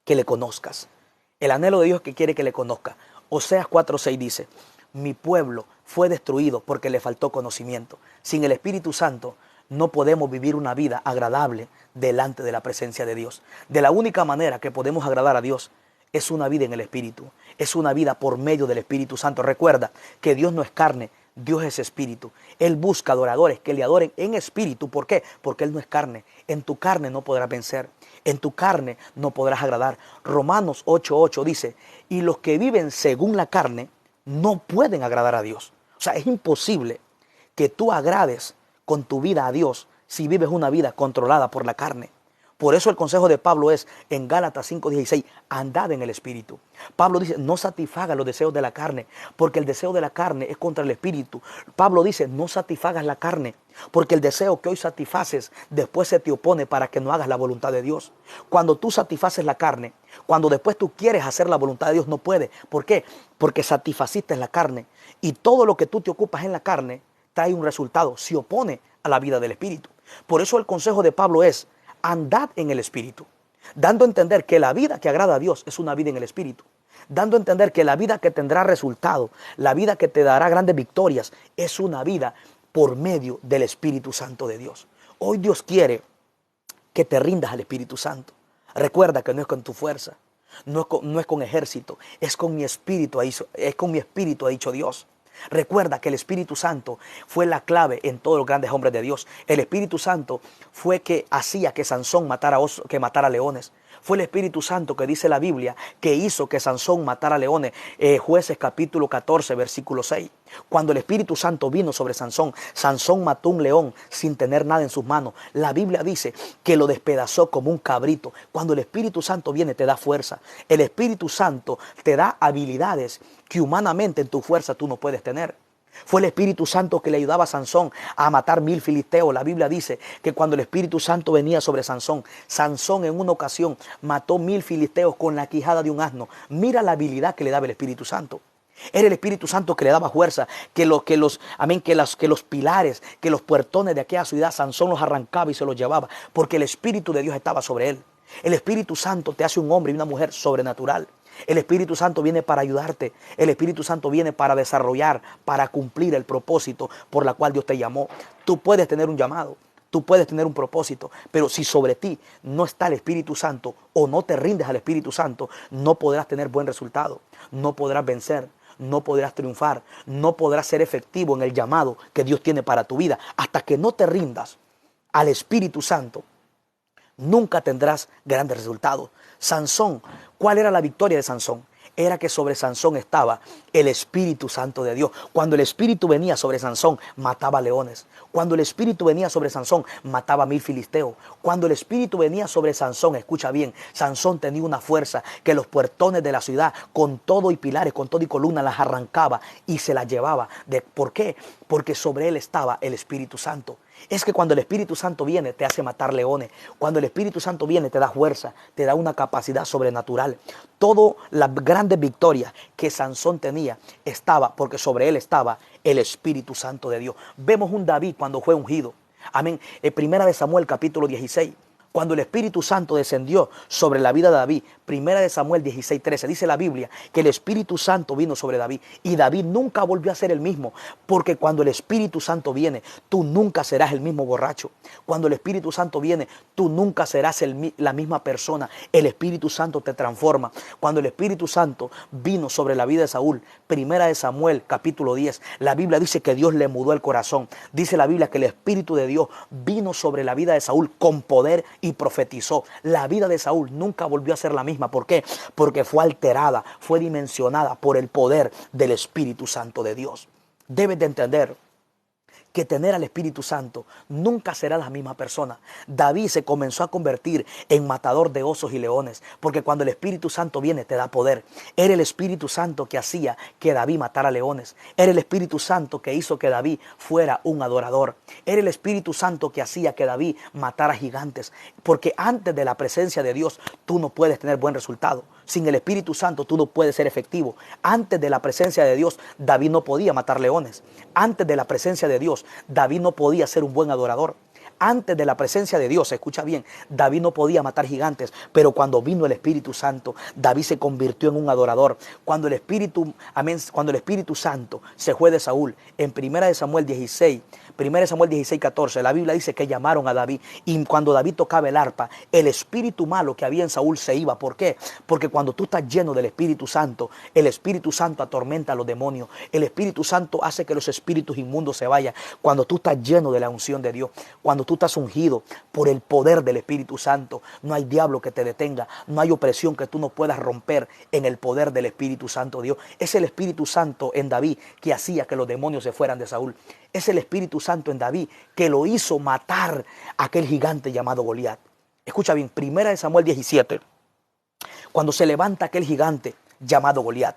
que le conozcas. El anhelo de Dios es que quiere que le conozca. Oseas 4:6 dice: mi pueblo fue destruido porque le faltó conocimiento. Sin el Espíritu Santo no podemos vivir una vida agradable delante de la presencia de Dios. De la única manera que podemos agradar a Dios es una vida en el Espíritu. Es una vida por medio del Espíritu Santo. Recuerda que Dios no es carne, Dios es espíritu. Él busca adoradores que le adoren en espíritu. ¿Por qué? Porque Él no es carne. En tu carne no podrás vencer. En tu carne no podrás agradar. Romanos 8:8 dice: y los que viven según la carne no pueden agradar a Dios. O sea, es imposible que tú agrades con tu vida a Dios si vives una vida controlada por la carne. Por eso el consejo de Pablo es en Gálatas 5:16: andad en el Espíritu. Pablo dice: no satisfagas los deseos de la carne, porque el deseo de la carne es contra el Espíritu. Pablo dice: no satisfagas la carne, porque el deseo que hoy satisfaces después se te opone para que no hagas la voluntad de Dios. Cuando tú satisfaces la carne, cuando después tú quieres hacer la voluntad de Dios, no puedes. ¿Por qué? Porque satisfaciste la carne, y todo lo que tú te ocupas en la carne trae un resultado, se opone a la vida del Espíritu. Por eso el consejo de Pablo es: andad en el Espíritu, dando a entender que la vida que agrada a Dios es una vida en el Espíritu, dando a entender que la vida que tendrá resultado, la vida que te dará grandes victorias, es una vida por medio del Espíritu Santo de Dios. Hoy Dios quiere que te rindas al Espíritu Santo. Recuerda que no es con tu fuerza, no es con ejército, es con mi espíritu, ha dicho Dios. Recuerda que el Espíritu Santo fue la clave en todos los grandes hombres de Dios. El Espíritu Santo fue que hacía que Sansón matara leones. Fue el Espíritu Santo que dice la Biblia que hizo que Sansón matara leones. Jueces capítulo 14 versículo 6. Cuando el Espíritu Santo vino sobre Sansón, Sansón mató un león sin tener nada en sus manos. La Biblia dice que lo despedazó como un cabrito. Cuando el Espíritu Santo viene, te da fuerza. El Espíritu Santo te da habilidades que humanamente en tu fuerza tú no puedes tener. Fue el Espíritu Santo que le ayudaba a Sansón a matar 1000 filisteos. La Biblia dice que cuando el Espíritu Santo venía sobre Sansón, Sansón en una ocasión mató 1000 filisteos con la quijada de un asno. Mira la habilidad que le daba el Espíritu Santo. Era el Espíritu Santo que le daba fuerza, que los pilares, que los puertones de aquella ciudad, Sansón los arrancaba y se los llevaba, porque el Espíritu de Dios estaba sobre él. El Espíritu Santo te hace un hombre y una mujer sobrenatural. El Espíritu Santo viene para ayudarte. El Espíritu Santo viene para desarrollar, para cumplir el propósito por la cual Dios te llamó. Tú puedes tener un llamado, tú puedes tener un propósito, pero si sobre ti no está el Espíritu Santo o no te rindes al Espíritu Santo, no podrás tener buen resultado, no podrás vencer, no podrás triunfar, no podrás ser efectivo en el llamado que Dios tiene para tu vida. Hasta que no te rindas al Espíritu Santo, nunca tendrás grandes resultados. Sansón, ¿cuál era la victoria de Sansón? Era que sobre Sansón estaba el Espíritu Santo de Dios. Cuando el Espíritu venía sobre Sansón, mataba leones. Cuando el Espíritu venía sobre Sansón, mataba 1000 filisteos. Cuando el Espíritu venía sobre Sansón, escucha bien, Sansón tenía una fuerza que los puertones de la ciudad, con todo y pilares, con todo y columnas, las arrancaba y se las llevaba. ¿Por qué? Porque sobre él estaba el Espíritu Santo. Es que cuando el Espíritu Santo viene, te hace matar leones. Cuando el Espíritu Santo viene, te da fuerza, te da una capacidad sobrenatural. Todas las grandes victorias que Sansón tenía estaba porque sobre él estaba el Espíritu Santo de Dios. Vemos un David cuando fue ungido. Amén. Primera de Samuel capítulo 16. Cuando el Espíritu Santo descendió sobre la vida de David, Primera de Samuel 16:13, dice la Biblia que el Espíritu Santo vino sobre David y David nunca volvió a ser el mismo, porque cuando el Espíritu Santo viene, tú nunca serás el mismo borracho. Cuando el Espíritu Santo viene, tú nunca serás la misma persona. El Espíritu Santo te transforma. Cuando el Espíritu Santo vino sobre la vida de Saúl, Primera de Samuel capítulo 10, la Biblia dice que Dios le mudó el corazón. Dice la Biblia que el Espíritu de Dios vino sobre la vida de Saúl con poder y profetizó. La vida de Saúl nunca volvió a ser la misma. ¿Por qué? Porque fue alterada, fue dimensionada por el poder del Espíritu Santo de Dios. Debes de entender que tener al Espíritu Santo, nunca será la misma persona. David se comenzó a convertir en matador de osos y leones, porque cuando el Espíritu Santo viene te da poder. Era el Espíritu Santo que hacía que David matara leones. Era el Espíritu Santo que hizo que David fuera un adorador. Era el Espíritu Santo que hacía que David matara gigantes, porque antes de la presencia de Dios tú no puedes tener buen resultado. Sin el Espíritu Santo tú no puedes ser efectivo. Antes de la presencia de Dios, David no podía matar leones. Antes de la presencia de Dios, David no podía ser un buen adorador. Antes de la presencia de Dios, escucha bien, David no podía matar gigantes, pero cuando vino el Espíritu Santo, David se convirtió en un adorador. Cuando el Espíritu, amén, cuando el Espíritu Santo se fue de Saúl, en 1 Samuel 16, 14, la Biblia dice que llamaron a David, y cuando David tocaba el arpa, el espíritu malo que había en Saúl se iba. ¿Por qué? Porque cuando tú estás lleno del Espíritu Santo, el Espíritu Santo atormenta a los demonios. El Espíritu Santo hace que los espíritus inmundos se vayan. Cuando tú estás lleno de la unción de Dios, cuando tú estás ungido por el poder del Espíritu Santo, no hay diablo que te detenga, no hay opresión que tú no puedas romper en el poder del Espíritu Santo de Dios. Es el Espíritu Santo en David que hacía que los demonios se fueran de Saúl. Es el Espíritu Santo en David que lo hizo matar a aquel gigante llamado Goliat. Escucha bien, 1 Samuel 17, cuando se levanta aquel gigante llamado Goliat,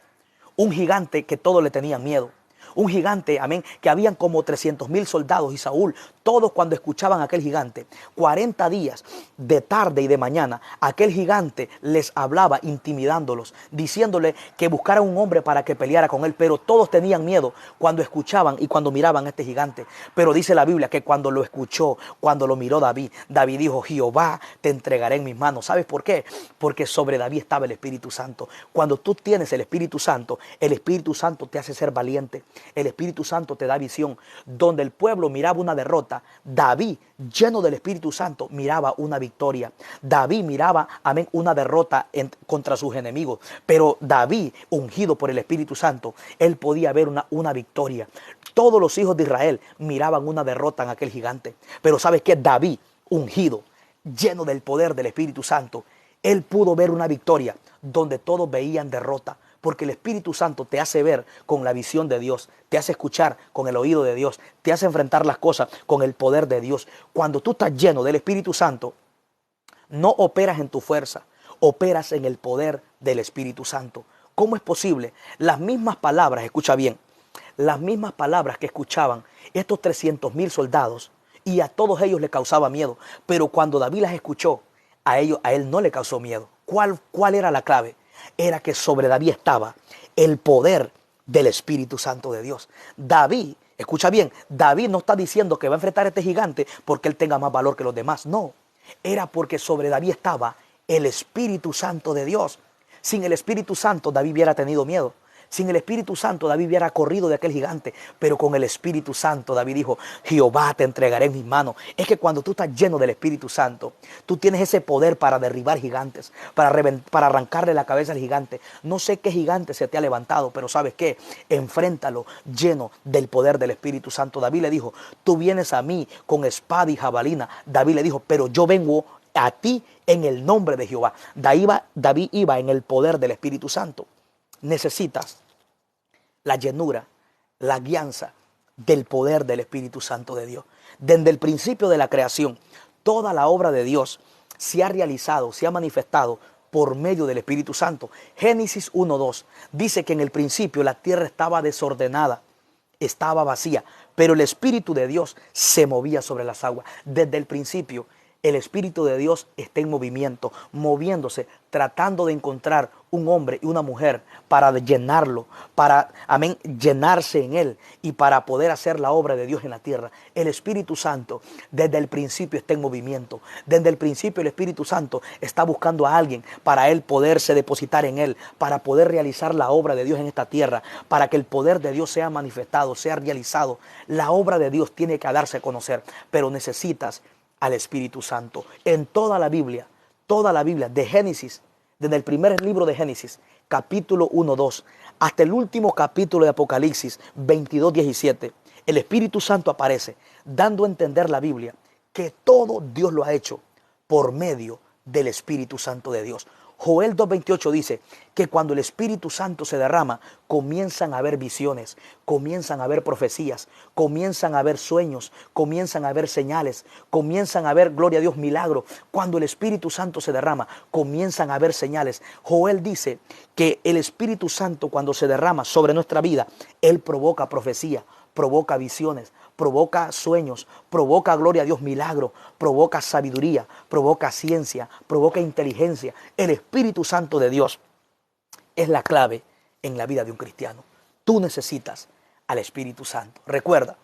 un gigante que todos le tenían miedo. Un gigante, amén, que habían como 300,000 soldados, y Saúl, todos cuando escuchaban a aquel gigante, 40 días de tarde y de mañana, aquel gigante les hablaba intimidándolos, diciéndole que buscaran un hombre para que peleara con él, pero todos tenían miedo cuando escuchaban y cuando miraban a este gigante. Pero dice la Biblia que cuando lo escuchó, cuando lo miró David, David dijo: Jehová te entregaré en mis manos. ¿Sabes por qué? Porque sobre David estaba el Espíritu Santo. Cuando tú tienes el Espíritu Santo te hace ser valiente. El Espíritu Santo te da visión. Donde el pueblo miraba una derrota, David, lleno del Espíritu Santo, miraba una victoria. David miraba, amén, una derrota contra sus enemigos. Pero David, ungido por el Espíritu Santo, él podía ver una victoria. Todos los hijos de Israel miraban una derrota en aquel gigante. Pero ¿sabes qué? David, ungido, lleno del poder del Espíritu Santo, él pudo ver una victoria donde todos veían derrota. Porque el Espíritu Santo te hace ver con la visión de Dios, te hace escuchar con el oído de Dios, te hace enfrentar las cosas con el poder de Dios. Cuando tú estás lleno del Espíritu Santo, no operas en tu fuerza, operas en el poder del Espíritu Santo. ¿Cómo es posible? Las mismas palabras, escucha bien, las mismas palabras que escuchaban estos 300,000 soldados, y a todos ellos les causaba miedo, pero cuando David las escuchó, a él no le causó miedo. ¿Cuál era la clave? Era que sobre David estaba el poder del Espíritu Santo de Dios. David, escucha bien, David no está diciendo que va a enfrentar a este gigante porque él tenga más valor que los demás. No, era porque sobre David estaba el Espíritu Santo de Dios. Sin el Espíritu Santo David hubiera tenido miedo. Sin el Espíritu Santo David hubiera corrido de aquel gigante, pero con el Espíritu Santo David dijo: Jehová te entregaré en mis manos. Es que cuando tú estás lleno del Espíritu Santo, tú tienes ese poder para derribar gigantes, para arrancarle la cabeza al gigante. No sé qué gigante se te ha levantado, pero ¿sabes qué? Enfréntalo lleno del poder del Espíritu Santo. David le dijo: tú vienes a mí con espada y jabalina. David le dijo: pero yo vengo a ti en el nombre de Jehová. David iba en el poder del Espíritu Santo. Necesitas la llenura, la guianza del poder del Espíritu Santo de Dios. Desde el principio de la creación, toda la obra de Dios se ha realizado, se ha manifestado por medio del Espíritu Santo. Génesis 1:2 dice que en el principio la tierra estaba desordenada, estaba vacía, pero el Espíritu de Dios se movía sobre las aguas. Desde el principio, el Espíritu de Dios está en movimiento, moviéndose, tratando de encontrar un hombre y una mujer para llenarlo, para, amén, llenarse en él y para poder hacer la obra de Dios en la tierra. El Espíritu Santo desde el principio está en movimiento. Desde el principio el Espíritu Santo está buscando a alguien para él poderse depositar en él, para poder realizar la obra de Dios en esta tierra, para que el poder de Dios sea manifestado, sea realizado. La obra de Dios tiene que darse a conocer, pero necesitas al Espíritu Santo. En toda la Biblia, de Génesis, desde el primer libro de Génesis, capítulo 1-2, hasta el último capítulo de Apocalipsis, 22-17, el Espíritu Santo aparece, dando a entender la Biblia que todo Dios lo ha hecho por medio del Espíritu Santo de Dios. Joel 2:28 dice que cuando el Espíritu Santo se derrama, comienzan a haber visiones, comienzan a haber profecías, comienzan a haber sueños, comienzan a haber señales, comienzan a haber, gloria a Dios, milagros. Cuando el Espíritu Santo se derrama, comienzan a haber señales. Joel dice que el Espíritu Santo, cuando se derrama sobre nuestra vida, Él provoca profecía, provoca visiones, provoca sueños, provoca, gloria a Dios, milagro, provoca sabiduría, provoca ciencia, provoca inteligencia. El Espíritu Santo de Dios es la clave en la vida de un cristiano. Tú necesitas al Espíritu Santo. Recuerda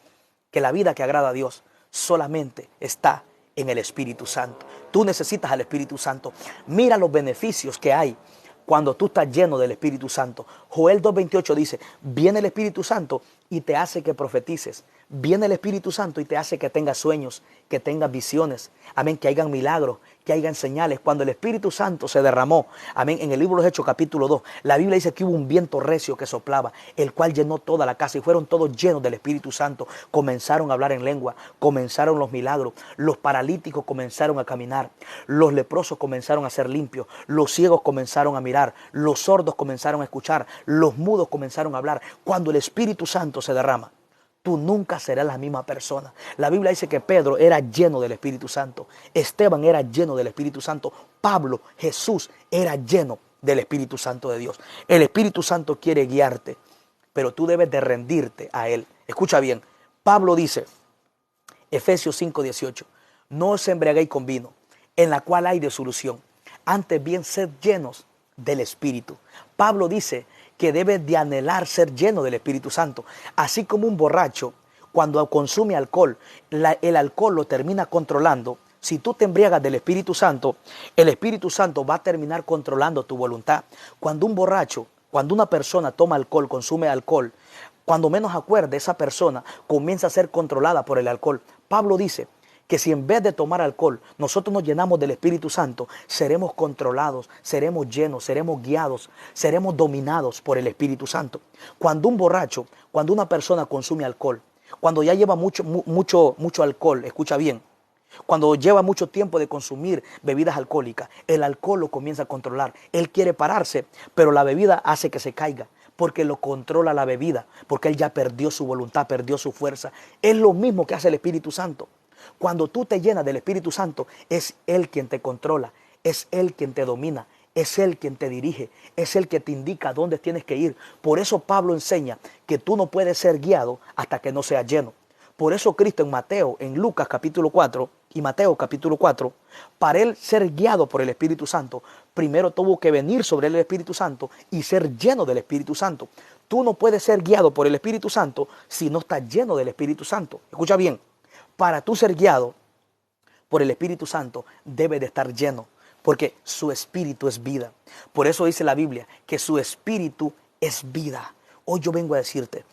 que la vida que agrada a Dios solamente está en el Espíritu Santo. Tú necesitas al Espíritu Santo. Mira los beneficios que hay cuando tú estás lleno del Espíritu Santo. Joel 2:28 dice, viene el Espíritu Santo y te hace que profetices. Viene el Espíritu Santo y te hace que tengas sueños, que tengas visiones. Amén, que hayan milagros, que hayan señales. Cuando el Espíritu Santo se derramó, amén, en el libro de los Hechos capítulo 2, la Biblia dice que hubo un viento recio que soplaba, el cual llenó toda la casa y fueron todos llenos del Espíritu Santo. Comenzaron a hablar en lengua, comenzaron los milagros, los paralíticos comenzaron a caminar, los leprosos comenzaron a ser limpios, los ciegos comenzaron a mirar, los sordos comenzaron a escuchar, los mudos comenzaron a hablar. Cuando el Espíritu Santo se derrama, tú nunca serás la misma persona. La Biblia dice que Pedro era lleno del Espíritu Santo. Esteban era lleno del Espíritu Santo. Pablo, Jesús era lleno del Espíritu Santo de Dios. El Espíritu Santo quiere guiarte, pero tú debes de rendirte a Él. Escucha bien. Pablo dice, Efesios 5:18, no os embriaguéis con vino, en la cual hay disolución. Antes bien, sed llenos del Espíritu. Pablo dice que debe de anhelar ser lleno del Espíritu Santo. Así como un borracho, cuando consume alcohol, el alcohol lo termina controlando. Si tú te embriagas del Espíritu Santo, el Espíritu Santo va a terminar controlando tu voluntad. Cuando un borracho, cuando una persona toma alcohol, consume alcohol, cuando menos acuerde, esa persona comienza a ser controlada por el alcohol. Pablo dice que si en vez de tomar alcohol nosotros nos llenamos del Espíritu Santo, seremos controlados, seremos llenos, seremos guiados, seremos dominados por el Espíritu Santo. Cuando un borracho, cuando una persona consume alcohol, cuando ya lleva mucho alcohol, escucha bien, cuando lleva mucho tiempo de consumir bebidas alcohólicas, el alcohol lo comienza a controlar. Él quiere pararse, pero la bebida hace que se caiga, porque lo controla la bebida, porque él ya perdió su voluntad, perdió su fuerza. Es lo mismo que hace el Espíritu Santo. Cuando tú te llenas del Espíritu Santo, es Él quien te controla, es Él quien te domina, es Él quien te dirige, es Él que te indica dónde tienes que ir. Por eso Pablo enseña que tú no puedes ser guiado hasta que no seas lleno. Por eso Cristo en Lucas capítulo 4 y Mateo capítulo 4, para Él ser guiado por el Espíritu Santo, primero tuvo que venir sobre Él el Espíritu Santo y ser lleno del Espíritu Santo. Tú no puedes ser guiado por el Espíritu Santo si no estás lleno del Espíritu Santo. Escucha bien. Para tú ser guiado por el Espíritu Santo, debe de estar lleno, porque su Espíritu es vida. Por eso dice la Biblia que su Espíritu es vida. Hoy yo vengo a decirte,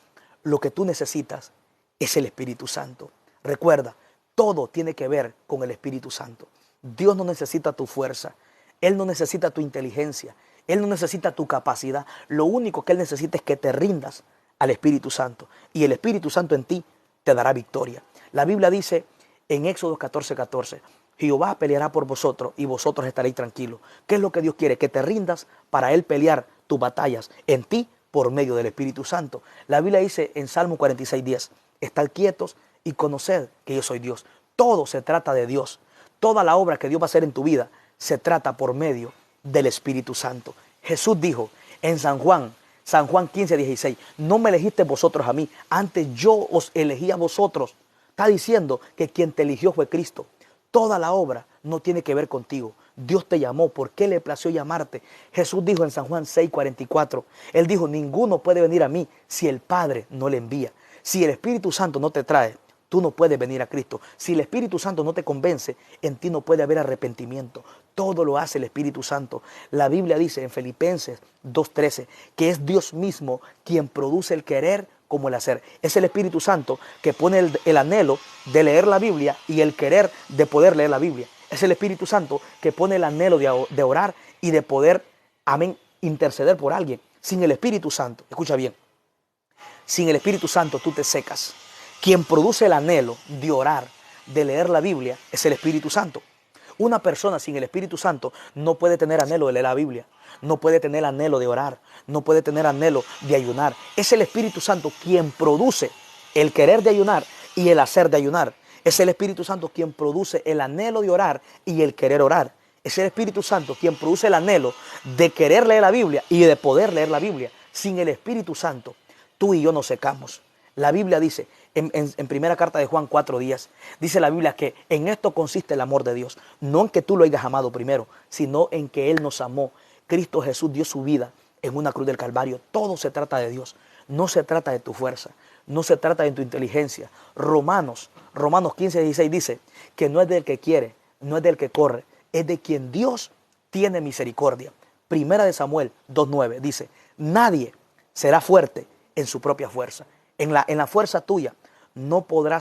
lo que tú necesitas es el Espíritu Santo. Recuerda, todo tiene que ver con el Espíritu Santo. Dios no necesita tu fuerza, Él no necesita tu inteligencia, Él no necesita tu capacidad. Lo único que Él necesita es que te rindas al Espíritu Santo, y el Espíritu Santo en ti te dará victoria. La Biblia dice en Éxodo 14:14, Jehová peleará por vosotros y vosotros estaréis tranquilos. ¿Qué es lo que Dios quiere? Que te rindas para Él pelear tus batallas en ti por medio del Espíritu Santo. La Biblia dice en Salmo 46:10, estad quietos y conoced que yo soy Dios. Todo se trata de Dios. Toda la obra que Dios va a hacer en tu vida se trata por medio del Espíritu Santo. Jesús dijo en San Juan 15:16, no me elegiste vosotros a mí, antes yo os elegí a vosotros. Está diciendo que quien te eligió fue Cristo. Toda la obra no tiene que ver contigo. Dios te llamó. ¿Por qué le plació llamarte? Jesús dijo en San Juan 6:44. Él dijo, ninguno puede venir a mí si el Padre no le envía. Si el Espíritu Santo no te trae, tú no puedes venir a Cristo. Si el Espíritu Santo no te convence, en ti no puede haber arrepentimiento. Todo lo hace el Espíritu Santo. La Biblia dice en Filipenses 2:13 que es Dios mismo quien produce el querer como el hacer. Es el Espíritu Santo que pone el anhelo de leer la Biblia y el querer de poder leer la Biblia. Es el Espíritu Santo que pone el anhelo de orar y de poder, amén, interceder por alguien. Sin el Espíritu Santo, escucha bien, sin el Espíritu Santo tú te secas. Quien produce el anhelo de orar, de leer la Biblia, es el Espíritu Santo. Una persona sin el Espíritu Santo no puede tener anhelo de leer la Biblia, no puede tener anhelo de orar, no puede tener anhelo de ayunar. Es el Espíritu Santo quien produce el querer de ayunar y el hacer de ayunar. Es el Espíritu Santo quien produce el anhelo de orar y el querer orar. Es el Espíritu Santo quien produce el anhelo de querer leer la Biblia y de poder leer la Biblia. Sin el Espíritu Santo, tú y yo nos secamos. La Biblia dice, en primera carta de Juan 4:10, dice la Biblia que en esto consiste el amor de Dios. No en que tú lo hayas amado primero, sino en que Él nos amó. Cristo Jesús dio su vida en una cruz del Calvario. Todo se trata de Dios. No se trata de tu fuerza. No se trata de tu inteligencia. Romanos 15:16 dice que no es del que quiere, no es del que corre, es de quien Dios tiene misericordia. Primera de Samuel 2:9 dice, nadie será fuerte en su propia fuerza. En la fuerza tuya no podrás